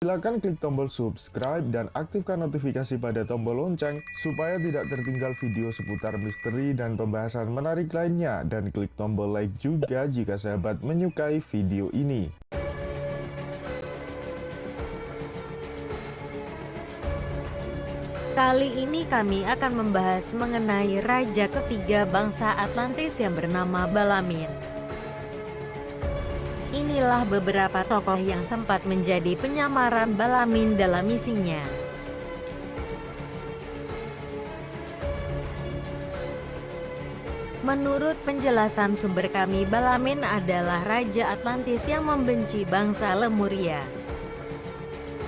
Silakan klik tombol subscribe dan aktifkan notifikasi pada tombol lonceng supaya tidak tertinggal video seputar misteri dan pembahasan menarik lainnya, dan klik tombol like juga jika sahabat menyukai video ini. Kali ini kami akan membahas mengenai raja ketiga bangsa Atlantis yang bernama Balamin. Inilah beberapa tokoh yang sempat menjadi penyamaran Balamin dalam misinya. Menurut penjelasan sumber kami, Balamin adalah raja Atlantis yang membenci bangsa Lemuria.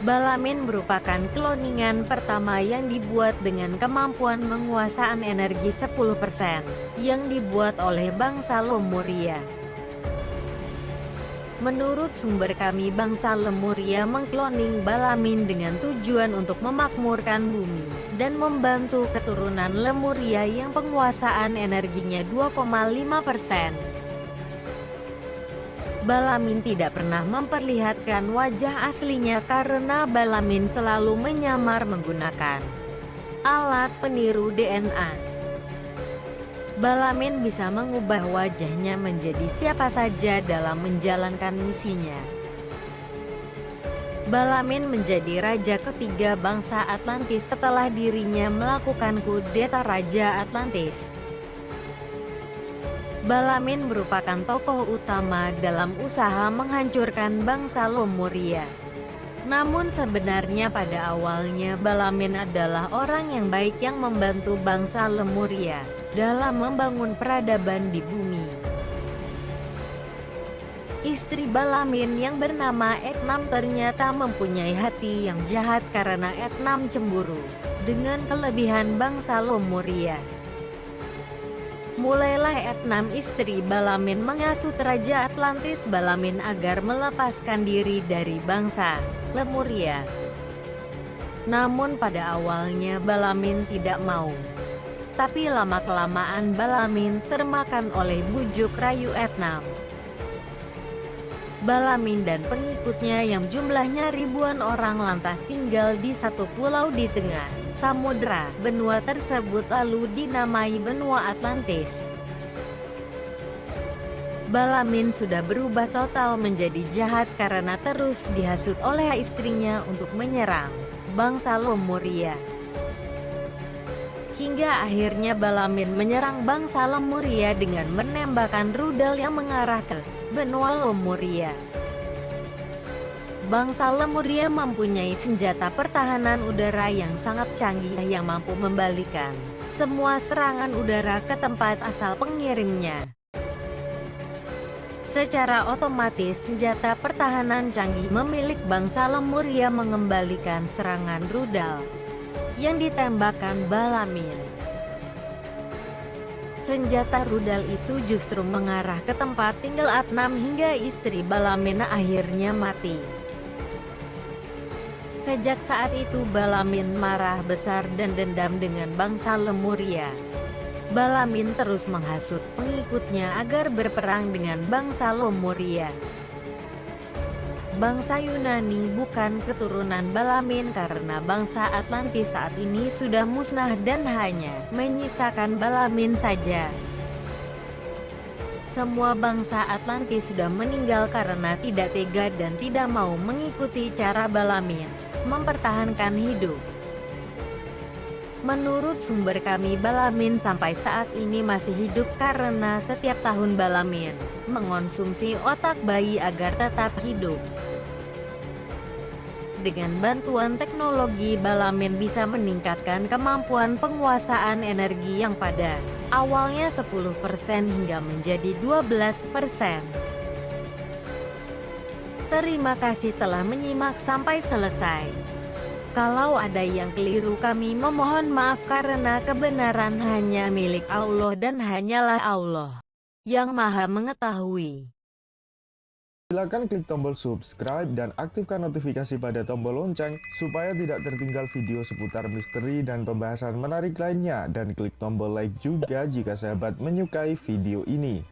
Balamin merupakan kloningan pertama yang dibuat dengan kemampuan penguasaan energi 10% yang dibuat oleh bangsa Lemuria. Menurut sumber kami, bangsa Lemuria mengkloning Balamin dengan tujuan untuk memakmurkan bumi dan membantu keturunan Lemuria yang penguasaan energinya 2,5%. Balamin tidak pernah memperlihatkan wajah aslinya karena Balamin selalu menyamar menggunakan alat peniru DNA. Balamin bisa mengubah wajahnya menjadi siapa saja dalam menjalankan misinya. Balamin menjadi raja ketiga bangsa Atlantis setelah dirinya melakukan kudeta Raja Atlantis. Balamin merupakan tokoh utama dalam usaha menghancurkan bangsa Lemuria. Namun sebenarnya pada awalnya Balamin adalah orang yang baik yang membantu bangsa Lemuria dalam membangun peradaban di bumi. Istri Balamin yang bernama Etnam ternyata mempunyai hati yang jahat karena Etnam cemburu dengan kelebihan bangsa Lemuria. Mulailah Etnam, istri Balamin, menghasut Raja Atlantis Balamin agar melepaskan diri dari bangsa Lemuria. Namun pada awalnya Balamin tidak mau. Tapi lama-kelamaan Balamin termakan oleh bujuk rayu Etnam. Balamin dan pengikutnya yang jumlahnya ribuan orang lantas tinggal di satu pulau di tengah samudera. Benua tersebut lalu dinamai benua Atlantis. Balamin sudah berubah total menjadi jahat karena terus dihasut oleh istrinya untuk menyerang bangsa Lemuria. Hingga akhirnya Balamin menyerang bangsa Lemuria dengan menembakkan rudal yang mengarah ke benua Lemuria. Bangsa Lemuria mempunyai senjata pertahanan udara yang sangat canggih yang mampu membalikan semua serangan udara ke tempat asal pengirimnya. Secara otomatis senjata pertahanan canggih memilik bangsa Lemuria mengembalikan serangan rudal yang ditembakkan Balamin. Senjata rudal itu justru mengarah ke tempat tinggal Etnam hingga istri Balamin akhirnya mati. Sejak saat itu Balamin marah besar dan dendam dengan bangsa Lemuria. Balamin terus menghasut pengikutnya agar berperang dengan bangsa Lemuria. Bangsa Yunani bukan keturunan Balamin karena bangsa Atlantis saat ini sudah musnah dan hanya menyisakan Balamin saja. Semua bangsa Atlantis sudah meninggal karena tidak tega dan tidak mau mengikuti cara Balamin mempertahankan hidup. Menurut sumber kami, Balamin sampai saat ini masih hidup karena setiap tahun Balamin mengonsumsi otak bayi agar tetap hidup. Dengan bantuan teknologi, Balamin bisa meningkatkan kemampuan penguasaan energi yang pada awalnya 10% hingga menjadi 12%. Terima kasih telah menyimak sampai selesai. Kalau ada yang keliru kami memohon maaf karena kebenaran hanya milik Allah dan hanyalah Allah yang Maha Mengetahui. Silakan klik tombol subscribe dan aktifkan notifikasi pada tombol lonceng supaya tidak tertinggal video seputar misteri dan pembahasan menarik lainnya, dan klik tombol like juga jika sahabat menyukai video ini.